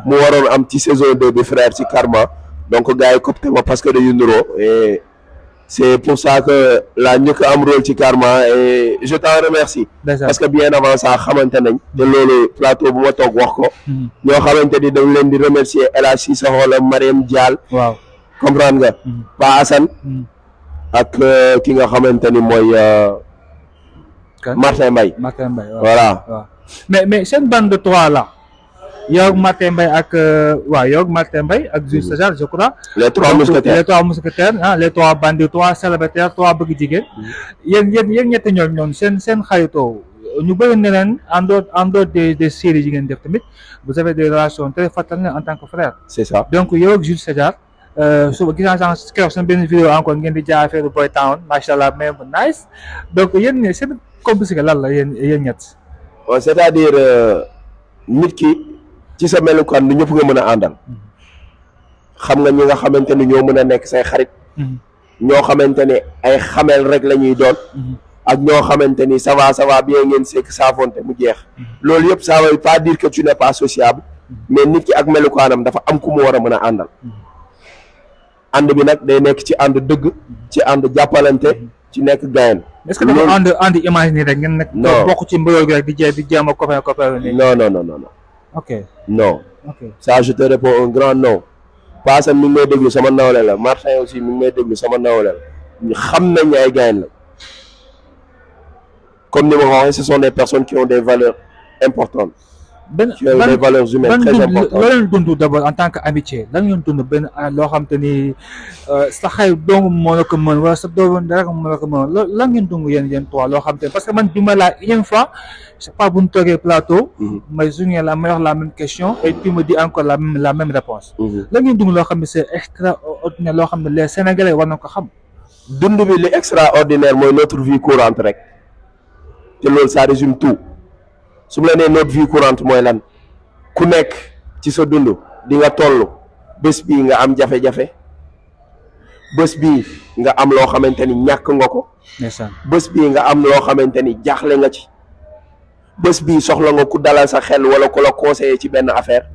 mu waroon am ci saison 2 bi frère ci Karma. donc gars yi copté ma parce que dañu nduróo et c'est pour ça que la njëkk am rôle ci Karma et je t'en remercie. parce que bien avant ça xamante nañ. te loolu plateau bu ma toog wax ko. ñoo xamante ni dañ leen di remercier El Hadj Cissokho wala Mariam Dial. waaw comprendre nga. Pa Assane. ak ki nga xamante ni mooy. Martin Mbaye. Martin Mbaye voilà. waaw mais seen bande de trois là. yow Martin Mbaye ak Martin Mbaye ak Jules César je crois. les trois mousquetaires les trois bandits 3 célibataires 3 bëgg jigéen. yéen ñetti ñoom seen xaritoo ñu bëri ne leen en dehors des séries yi ngeen def tamit vous avez des relations très fraternelles en tant que frère. c'est ça donc yow ak Jules César suba gis naa keroog seen benn vidéo encore ngeen di jaay affaire Boy Town macha allah mais bu nice donc yéen seen complicité lan la yéen ñett. waaw c'est-à-dire nit ki. ci sa melukaan lu ñëpp nga mën a àndal xam nga ñi nga xamante ni ñoo mën a nekk say xarit ñoo xamante ni ay xamel rek la ñuy doon ak ñoo xamante ni ça va bien ngeen sekk saafonte mu jeex loolu yëpp ça veut pas dire que tu n'es pas sociable mais nit ki ak melukaanam dafa am ku mu war a mën a àndal ànd bi nag day nekk ci ànd dëgg ci ànd jàppalante ci nekk gayen est-ce que dafa ànd imaginer rek ngeen nekk bokk ci mbiroo gi rek di jéem a copain non ok non. ok ça je te réponds un grand non. Paasan mi ngi may déglu sama nawle la Martin aussi mi ngi may déglu sama nawle la ñu xam nañ ne ay gaañ la comme ni ma ko waxee ce sont des personnes qui ont des valeurs importantes. qui ont des valeurs humaines très importantes. loo leen dund d'abord en tant que amitié lan ngeen dund benn loo xam te ni sa xay doomu moo la ko mën wala sa doomu rek moo la ko mën lan ngeen dund yéen trois loo xam te parce que man bi ma la une fois je sais pas bu ñu toogee plateau. mais su ñu la may wax la même question et tu me dis encore la même réponse. lan ngeen dund loo xam ne c'est extraordinaire loo xam ne les Sénégalais war na ko xam. dund bi li extraordinaire mooy notre vie courante rek te loolu ça résume tout. su ma la nee notre vie courante mooy lan ku nekk ci sa dund di nga toll bés bii nga am jafe-jafe bés bii nga am loo xamante ni ñàkk nga ko. bés bii nga am loo xamante ni jaaxle nga ci bés bii soxla nga ku dalal sa xel wala ku la conseiller ci benn affaire.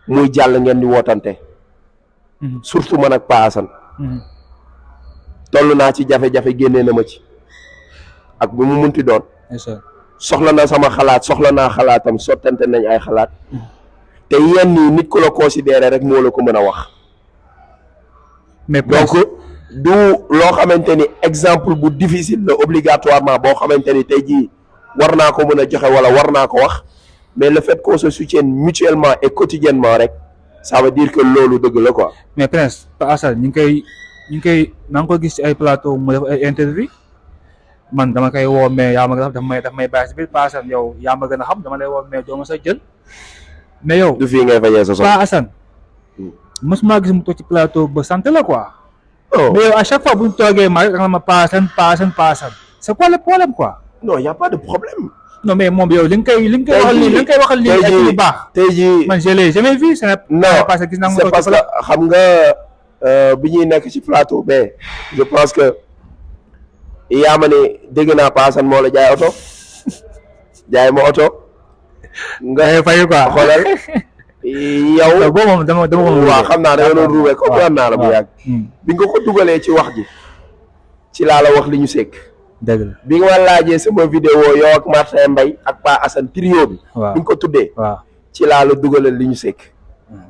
muy jàll ngeen di wootante. surtout man ak Pa Assane. toll naa ci jafe-jafe génnee na ma ci ak bu mu munti doon. soxla na sama xalaat soxla naa xalaatam sottante nañ ay xalaat te yenn nii nit ku la considéré rek moo la ko mën a wax. mais donc du loo xamante ni exemple bu difficile la obligatoirement boo xamante ni tey jii war naa ko mën a joxe wala war naa ko wax mais le fait qu'on se soutienne mutuellement et quotidiennement rek ça veut dire que loolu dëgg la quoi. mais Prince Pa Assane ñu ngi koy maa ngi ko gis ci ay plateau mu def ay interview man dama koy woo mais yaa ma gën a xam daf may bàyyi si biir Pa Assane yow yaa ma gën a xam dama lay woo mais doo ma sa jël mais yow. du fii ngay fajee sa soxla Pa Assane. mosuma gis mu toog ci plateau ba sant la quoi. mais yow à chaque fois bu ñu toogee ma rek da nga ma Pa Assane c'est quoi le problème quoi. non y a pas de problème. non mais moom yow li nga koy waxal lii ak lu baax. tey jii man je l'ai jamais vu. non parce que gis naa c'est parce que xam nga bi ñuy nekk ci plateau mais je pense que. yaa ma ne dégg naa Pa Assane moo la jaay oto jaay ma oto. nga fay quoi xoolal yow. boobu moom dama waaw xam naa da nga doon ruubee comprendre naa la bu yàgg. bi nga ko dugalee ci wax ji ci laa la wax li ñu sekk. dëgg la bi nga ma laajee sama vidéo yow ak Martin Mbaye ak Pa Assane trio bi. waaw bi nga ko tuddee. waaw ci laa la dugalal li ñu sekk.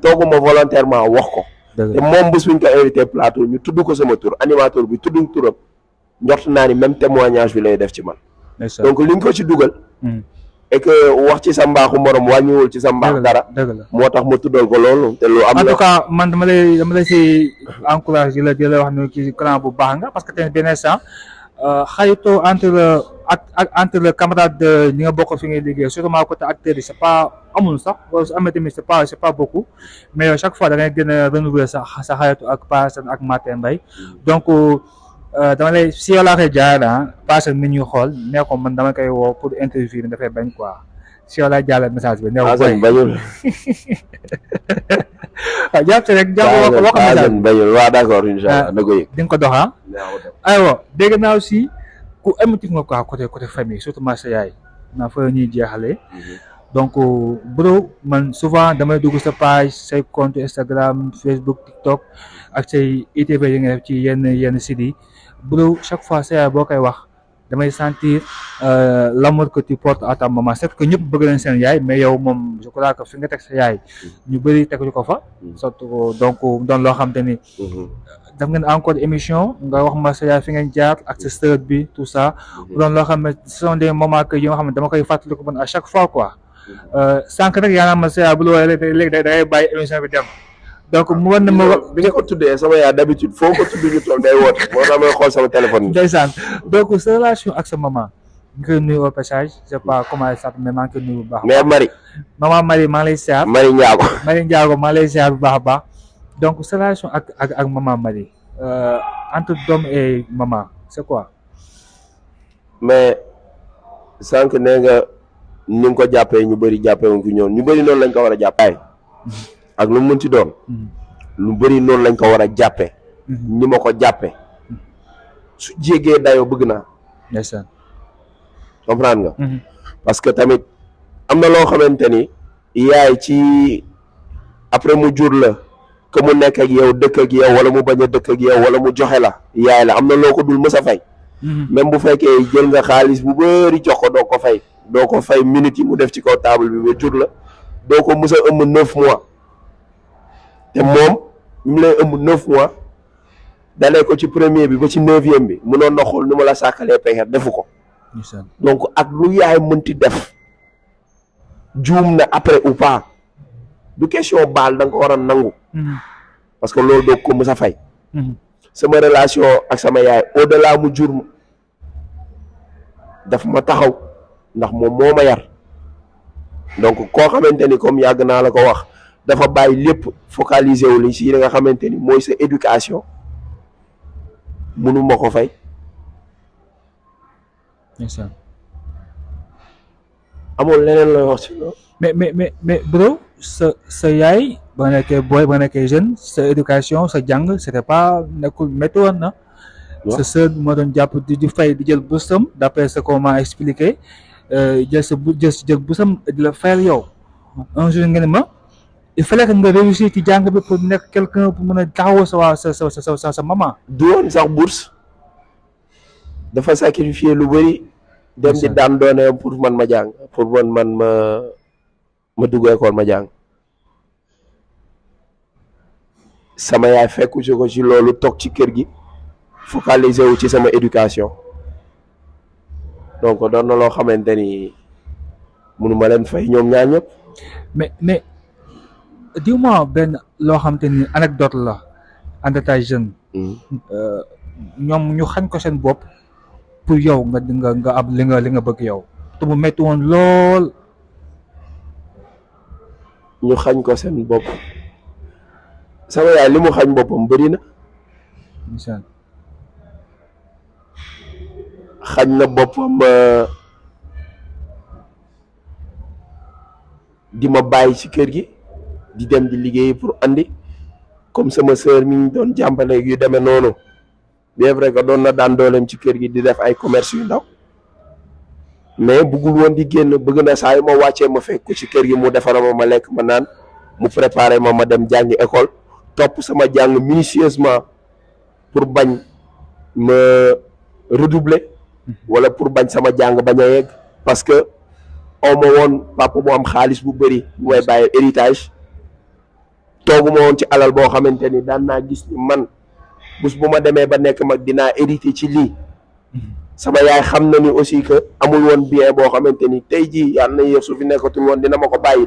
tooguma volontairement wax ko. te moom bés bu ñu ko invité plateau ñu tudd ko sama tur animateur bi tudd turam. njort naa ni même témoignage bi lay def ci man. donc li nga ko ci dugal. et que wax ci sa mbaaxu morom wàññiwul ci sa mbaax dara moo tax ma tuddal ko loolu te lu am en tout cas man dama lay si encouragé di la wax ne ci clan bu baax nga parce que tamit benn instant xaritoo entre le camarade de ñi nga bokk fi ngay liggéey surtout maa côté acteur yi c'est pas amul sax wala su amee tamit c'est pas beaucoup mais chaque fois da ngay gën a renouveler sa xaritu ak Paasan ak Maté Mbaye donc dama lay si yow laa koy jaarale Paasan mi ñuy xool nee ko man dama koy woo pour interview bi dafay bañ quoi si yow laa jaarale message bi. nee ko bañul. waaw jàpp si rek jàpp wax message bañul waaw d'accord inchallah na ko yëg di nga ko dox aywa dégg naa aussi ku émotif nga quoi côté famille surtout ma sa yaay naa fa ñuy jeexalee donc bro man souvent damay dugg sa page say compte Instagram Facebook TikTok ak say ITV yi nga def ci yenn sites yi bro chaque fois sa yaay boo koy wax damay sentir l'amour que tu portes à ta maman c'est que ñëpp bëgg nañ seen yaay mais yow moom je crois que fi nga teg sa yaay ñu bëri teguñu ko fa surtout donc doon loo xam te ni daf ngeen encore émission nga wax ma sa yaay fi ngeen jaar ak sa sœur bi tout ça doon loo xam ne ce sont des moments que yoo xam ne dama koy fàttaliku man à chaque fois quoi sànq rek yaa ma sa yaay bu la léegi da ngay bàyyi émission bi dem donc mu war na ma bi nga ko tuddee sama yaay d'habitude foo ko tudd ñu toog day woote moo tax may xool sama téléphone bi. ndeysaan donc sa relation ak sa maman ñu koy nuyu au passage je sais pas comment elle s'appelle mais maa ngi koy nuyu bu baax. mais Marie. maman Marie maa ngi lay siyaar. Marie Ndiago. Marie Ndiago maa ngi lay siyaar bu baax a baax donc sa relation ak maman Marie entre doom et maman c'est quoi. mais sànq nee nga ni nga ko jàppee ñu bëri jàppee woon ko ñoom ñu bëri noonu lañ ko war a jàppee. ak lu mu mën ci doon lu bëri noonu lañ ko war a jàppe ni ma ko jàppe su jégee dayoo bëgg naa ndeysaan comprendre nga parce que tamit am na loo xamante ni yaay ci après mu jur la que mu nekk ak yow dëkk ak yow wala mu bañ a dëkk ak yow wala mu joxe la yaay la am na loo ko dul mës a fay même bu fekkee jël nga xaalis bu bëri jox ko doo ko fay minutes yi mu def ci kaw table bi ba jur la doo ko mës a ëmb 9 mois te moom ñu lay ëmb 9 mois dalee ko ci premier bi ba ci 9e bi mënoon na xool nu ma la sàkkalee pexe defu ko donc ak lu yaay mënti def juum na après ou pas du question baal da nga ko war a nangu parce que loolu doo ko mës a fay sama relation ak sama yaay au delà mu jur ma daf ma taxaw ndax moom moo ma yar donc koo xamante ni comme yàgg naa la ko wax dafa bàyyi lépp focaliser wu li si nga xamante ni mooy sa éducation mënu ma ko fay. amul leneen looy wax ci loolu. mais bro sa yaay ba nga nekkee boy ba nga nekkee jeune sa éducation sa jàng c'était pas nekkul métti woon na. sa sœur moo doon jàpp di fay di jël bësam d'après ce qu'on m'a expliqué jël bësam di la fayal yow un jour nga ne ma. il fallait que nga réussir ci jàng bi pour nekk quelqu'un pour mën a taxawoo sa maman. du woon sax bourse dafa sacrifier lu bëri dem di daan doone pour man ma jàng pour man ma dugg école ma jàng sama yaay fekku ci ko ci loolu toog ci kër gi focaliser wu ci sama éducation donc doon na loo xamante ni mënuma leen fay ñoom ñaar ñëpp. mais dis-moi benn loo xamante ni anecdote la en état jeune. ñoom ñu xañ ko seen bopp pour yow nga am li nga bëgg yow te mu métti woon lool. ñu xañ ko seen bopp sama yaay li mu xañ boppam bëri na. xañ na boppam di ma bàyyi ci kër gi. di dem di liggéey pour andi comme sama sœur mi ñu doon jàmbale yu demee noonu bien vrai que doon na daan dooleem ci kër gi di def ay commerce yu ndaw mais bëggul woon di génn bëgg na saa yu ma wàccee ma fekk ko ci kër gi mu defara ma lekk ma naan mu préparé ma dem jàngi école topp sama jàng minutieusement pour bañ ma redoubler wala pour bañ sama jàng bañ a yegg parce que aw ma woon papa bu am xaalis bu bëri bu may bàyyi héritage tooguma woon ci alal boo xamante ni daan naa gis ni man bés bu ma demee ba nekk mag dinaa hérité ci lii sama yaay xam na ni aussi que amul woon bien boo xamante ni tey jii yàlla na yéex su fi nekkatul woon dina ma ko bàyyi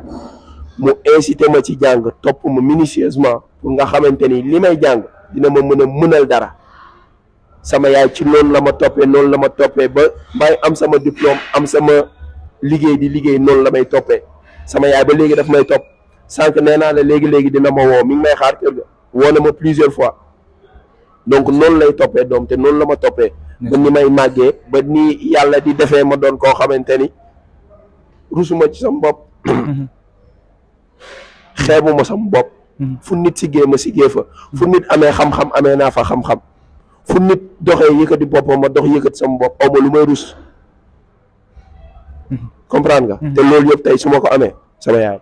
mu incité ma ci jàng topp ma minutieusement pour nga xamante ni li may jàng dina ma mën a mënal dara sama yaay ci loolu la ma toppee noonu la ma toppee ba may am sama diplôme am sama liggéey di liggéey noonu la may toppee sama yaay ba léegi daf may topp sànq nee naa la léegi dina ma woo mi ngi may xaar kër ga woo na ma plusieurs fois donc noonu lay toppee doom te noonu la ma toppee ba ni may màggee ba ni yàlla di defee ma doon koo xamante ni rusuma ci sama bopp xeebu ma sama bopp fu nit siggee ma siggee fa fu nit amee xam-xam amee naa fa xam-xam fu nit doxee yëkkati boppam ma dox yëkkati sama bopp aw ma lu may rus comprendre nga te loolu yëpp tey su ma ko amee sama yaay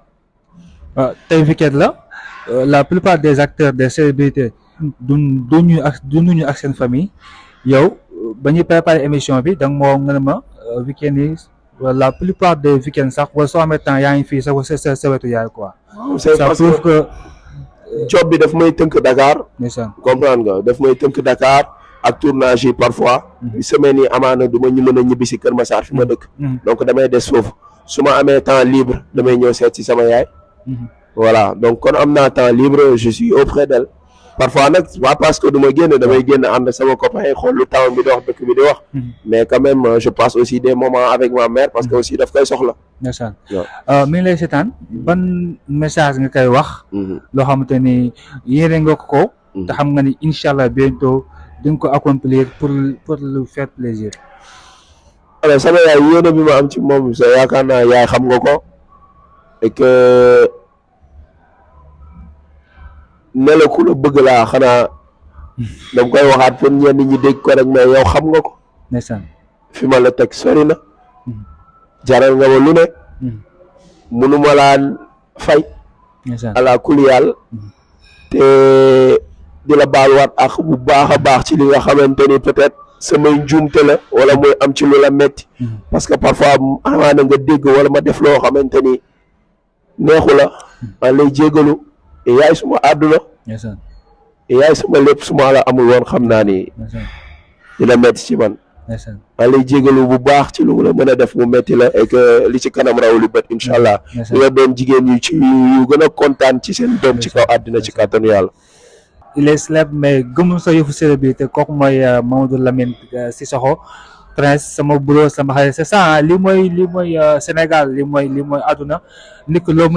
tey weekend la la plupart des acteurs des célébrités duñu ak seen famille yow ba ñuy préparer émission bi donc moo nga ne ma weekend yi la plupart des weekends sax wala soo amee temps yaa ngi fii sax sa wetu yaay quoi. c'est ça parce prouve que job bi daf may tënk Dakar ndeysaan comprendre nga daf may tënk Dakar ak tournage yi parfois semaine yi amaana du ma ñu mën a ñibbi si Kër Massar fi ma dëkk donc damay des foofu su ma amee temps libre damay ñëw seet si sama yaay voilà donc kon am naa temps libre je suis auprès d'elle parfois nag waa parce que du ma génn damay génn ànd sama copain yi xool lu temps bi di wax dëkk bi di wax mais quand même je passe aussi des moments avec ma mère parce que aussi daf koy soxla ndeysaan mi ngi lay seetaan ban message nga koy wax loo xamante ni yéene nga ko te xam nga ni incha allah bientôt di nga ko accomplir pour lui faire plaisir. alors sama yaay yéene bi ma am ci moom sa yaakaar naa yaay xam nga ko et que ne la ku la bëgg laa xanaa dama koy waxaat pour ñenn ñi dégg ko rek mais yow xam nga ko ndeysaan fi ma la teg sori na jaral nga ma lu ne mënuma laa fay ndeysaan ala kuli yàlla te di la baal waat ak bu baax a baax ci li nga xamante ni peut-être samay njuumte la wala muy am ci lu la metti parce que parfois amaana nga dégg wala ma def loo xamante ni neexu la maa lay jégalu yaay suma àdduna ndeysaan yaay suma lépp suma la amul woon xam naa ni ndeysaan dina metti ci man ndeysaan maa lay jégalu bu baax ci lu mu la mën a def mu metti la et que li ci kanam raw li bët incha allah li nga doon jigéen yu ci yu gën a kontaan ci seen doom ci kaw àddina ci kàttanu yàlla. il est célèbre mais gëmul sa yëfu célébrité kooku mooy Mamadou Lamine Cissokho Prince sama bro sama xarit c'est ça li mooy Sénégal li mooy àdduna nit ko loo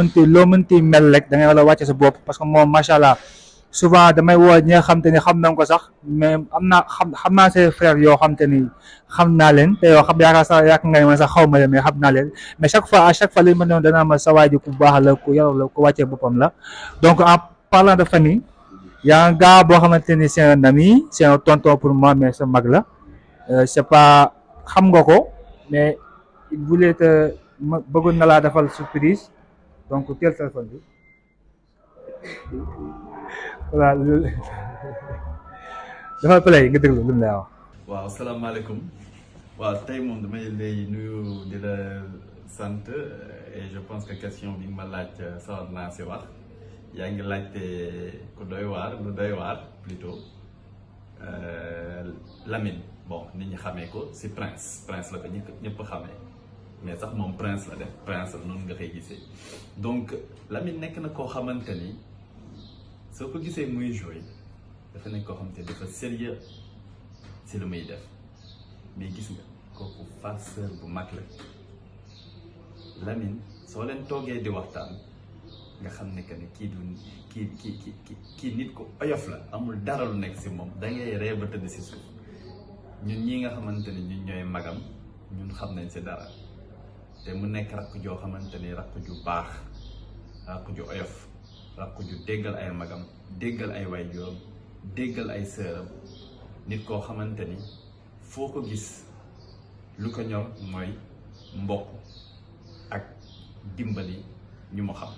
mënti mel rek da ngay war a wàcce sa bopp parce que moom macha allah souvent damay woo ñi nga xam te ni xam nañ ko sax mais xam naa ses frères yoo xam te ni xam naa leen te yoo xam yaakaar nga ne man sax xaw ma leen mais xam naa leen mais à chaque fois li ma ne danaa ma sa waa ji ku baax la ku yaru la ku wàccee boppam la donc en parlant de famille y a un gars boo xamante ni c'est un ami c'est un tonton pour moi mais sa mag la c'est pas xam nga ko mais il voulait bëggoon na laa defal surprise donc teel téléphone bi voilà dafa play nga déglu lu mu lay wax. waaw salaamaaleykum waaw tey moom damay lay nuyu di la sant et je pense que question bi nga ma laaj sawar naa si wax yaa ngi laajte ku doy waar lu doy waar plutôt Lamine bon nit ñi xamee ko si Prince la ko ñëpp xamee mais sax moom Prince la def Prince la noonu nga koy gisee donc Lamine nekk na koo xamante ni soo ko gisee muy joué dafa nekk koo xamante ni dafa sérieux si lu muy def mais gis nga kooku farceur bu mag la Lamine soo leen toogee di waxtaan nga xam ne que ne kii nit ko oyof la amul dara lu nekk si moom da ngay ree ba tëdd si suuf ñun ñi nga xamante ni ñun ñooy magam ñun xam nañ si dara te mu nekk rakk joo xamante ni rakk ju baax rakk ju oyof rakk ju déggal ay magam déggal ay waajuram déggal ay sëram nit koo xamante ni foo ko gis lu ko ñor mooy mbokk ak dimbali ñu mu xam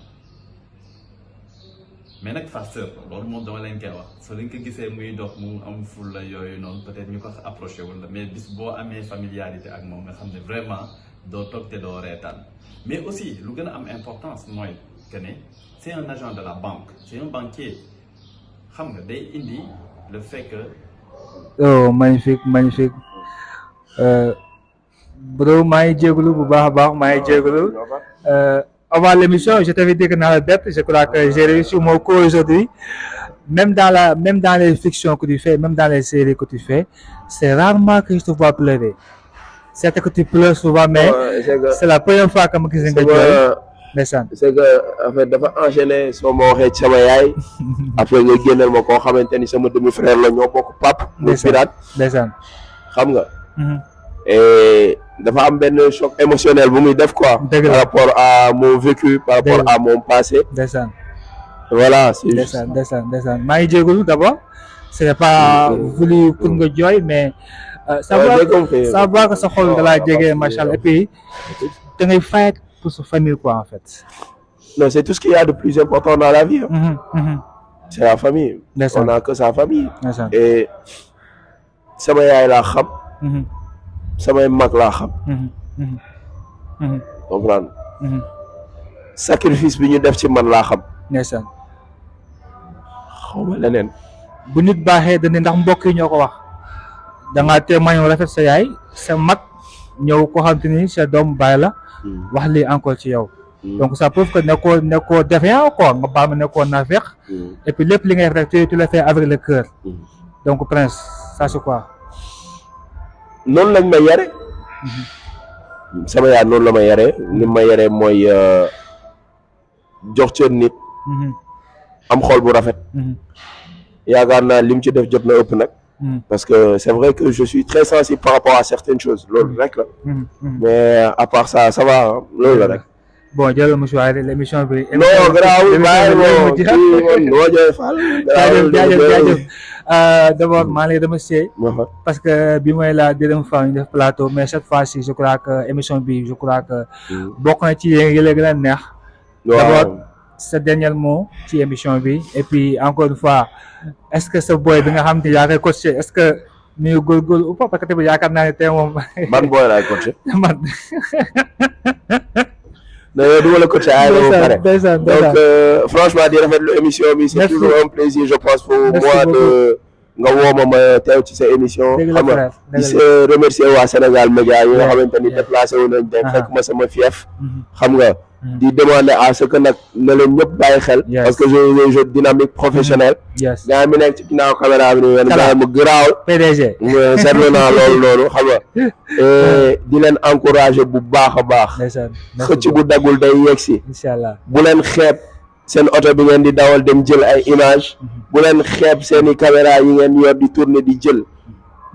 mais nag farceur loolu moom dama leen koy wax soo leen ko gisee muy dox mu am ful la yooyu noonu peut-être ñu ko approché wul la mais bis boo amee familiarité ak moom nga xam ne vraiment doo toog te doo reetaan mais aussi lu gën a am importance mooy que ne c'est un agent de la banque c'est un banquier xam nga day indi le fait que oh magnifique bro maa ngi jégalu bu baax a baax maa ngi jégalu avant l'émission je t'avais dit que naa la bett je crois que j'ai réussi mon coup aujourd'hui même dans les fictions que tu fais même dans les séries que tu fais c'est rarement que je te vois pleurer c'est que tu pleures souvent mais c'est la première fois que ma gis nga jooy ndeysaan c'est que en fait dafa enchaîné soo ma waxee ci sama yaay après nga génneel ma koo xamante ni sama demi frère la ñoo bokk pap muy pirate ndeysaan xam nga et dafa am benn choc émotionnel bu muy def quoi par rapport à mon vécu par rapport à mon passé ndeysaan voilà c'est ndeysaan maa ngi jégalu d'abord c'est pas voulu pour nga jooy mais ça va que sa xol da laa jege machallah et puis da ngay fight pour sa famille quoi en fait. Non, c'est tout ce qu'il y a de plus important dans la vie. C'est la famille. On n'a que sa famille. Et sama yaay laa xam. samay mag laa xam. comprendre. sacrifice bi ñu def ci man laa xam. ndeysaan. xaw ma leneen. bu nit baaxee dañ ne ndax mbokk yi ñoo ko wax. da ngaa témoin rafet sa yaay sa mag ñëw ko xam te ni sa doom baay la. wax lii encore ci yow. donc ça prouve que nekkoo défiant quoi nga baal ma nekkoo naafeq. et puis lépp li ngay def rek tu le fais avec le cœur. donc Prince ça c'est quoi. noonu lañ ma yare. sama yaay noonu la ma yare li ma yare mooy jox cër nit. am xol bu rafet. yaakaar naa lim ci def jot na ëpp nag. parce que c'est vrai que je suis très sensible par rapport à certaines choses loolu rek la. mais à part ça ça va loolu la rek. bon jërëjëf monsieur Waly l'émission bi. non garaawul bàyyi moo kii moo jëlee Fall. jaajëf d'abord maa ngi lay remercier parce que bi mooy la deuxième fois ñu def plateau mais cette fois-ci je crois que émission bi je crois que bokk na ci yéen la gën a neex. d'abord sa dernier mot ci émission bi et puis encore une fois est-ce que sa boy bi nga xam te yaa koy coaché est-ce que mi ngi góorgóorlu ou pas parce que tamit yaakaar naa ne tey moom. ban boy laay coaché. man. non du ma la coaché ay ba pare donc franchement di rafetlu émission bi c'est toujours un plaisir je pense pour moi de nga woo ma teew ci sa émission. xam nga di se remercier waa Sénégal Média yi nga xamante ni déplacé wu nañ dem fekk ma sama fief xam nga. di demander à ce que nag na leen ñëpp bàyyi xel. parce que je jeu dynamique professionnel. gars yi mi nekk ci ginnaaw caméra bi nii wenn gars mu garaaw. PDG. seetlu naa loolu noonu xam nga. di leen encourager bu baax a baax. xëcc bu daggul day yegsi. inchaallah bu leen xeeb seen oto bi ngeen di dawal dem jël ay image bu leen xeeb seen i caméra yi ngeen yor di tourner di jël.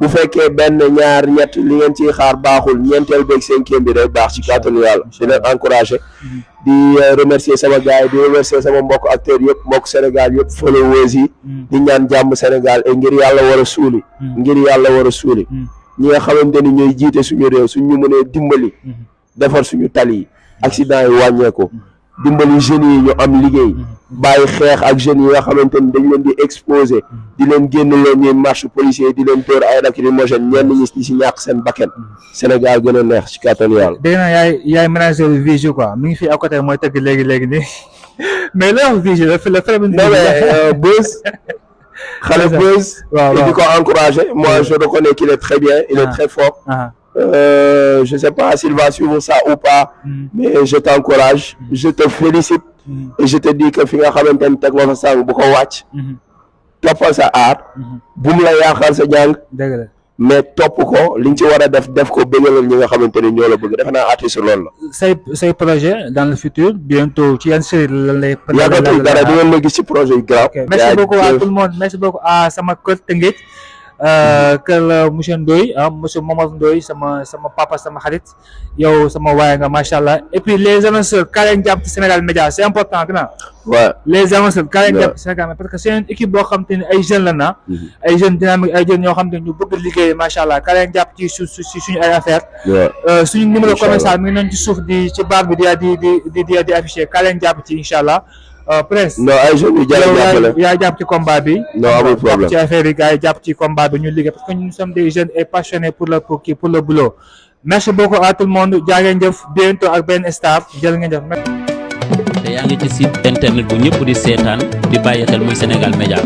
bu fekkee benn ñaar ñett li ngeen ciy xaar baaxul ñeenteel beeg cinquième bi day baax ci kàttanu yàlla di leen encouragé di remercier sama gars yi di remercier sama mbokk acteurs yëpp mbokk Sénégal yëpp followers yi di ñaan jàmm Sénégal et ngir yàlla war a suuli ñi nga xamante ni ñooy jiite suñu réew suñu mënee dimbali defar suñu tali yi accident yi wàññeeku dimbali jeunes yi ñu am liggéey bàyyi xeex ak jeunes yi nga xamante ni dañ leen di exposé di leen génn leen ñuy marche policier di leen dóor ay lacrymogène ñenn ñi di si ñàkk seen bakkan Sénégal gën a neex ci kàttanu yàlla. dégg naa yaay manager Vigie quoi mi ngi fi à côté mooy tëgg léegi nii mais la wax Vigie la phénomène. non mais Beuz. xale Beuz. waaw di ko encouragé moi je reconnais qu'il est très bien il est très fort. Je sais pas s'il va suivre ça ou pas mais je t'encourage je te félicite et je te dis que fi nga xamante ni teg nga fa sànq bu ko wàcc toppal sa aar bu mu la yaaxal sa jàng dëgg la mais topp ko li nga ci war a def ko bëggalal ñi nga xamante ni ñoo la bëgg defe naa artiste loolu la say projet dans le futur bientôt ci yan série lan lay yàggatul dara di ngeen ma gis ci projet yu grave merci beaucoup à tout le monde merci beaucoup à sama kër Tëngéej kër monsieur Ndoye monsieur Momar Ndoye sama papa sama xarit yow sama waaye nga macha allah et puis les annonceurs kaa leen jàpp ci Sénégal Média c'est important grand. waaw les annonceurs kaa leen jàpp ci Sénégal parce que c'est une équipe boo xam te ne ay jeunes la na ay jeunes dynamique ay jeunes ñoo xam te ne ñu bëgg liggéey macha allah kaa leen jàpp ci suñu ay affaire suñu numéro commercial mi ngi nañ ci suuf ci barre bi di affiché kaa leen jàpp ci incha allah. Prince non ay jeunes yu jàppale yaa jàpp ci combat bi. non amul problème ci affaire yi gars yi jàpp ci combat bi ñu liggéey parce que nous sommes des jeunes et passionnés pour le boulot. merci beaucoup à tout le monde jaa ngeen jëf bientôt ak benn staff jërë ngeen jëf. te yaa ngi ci site internet bu ñëpp di seetaan di bàyyi xel muy Sénégal Média.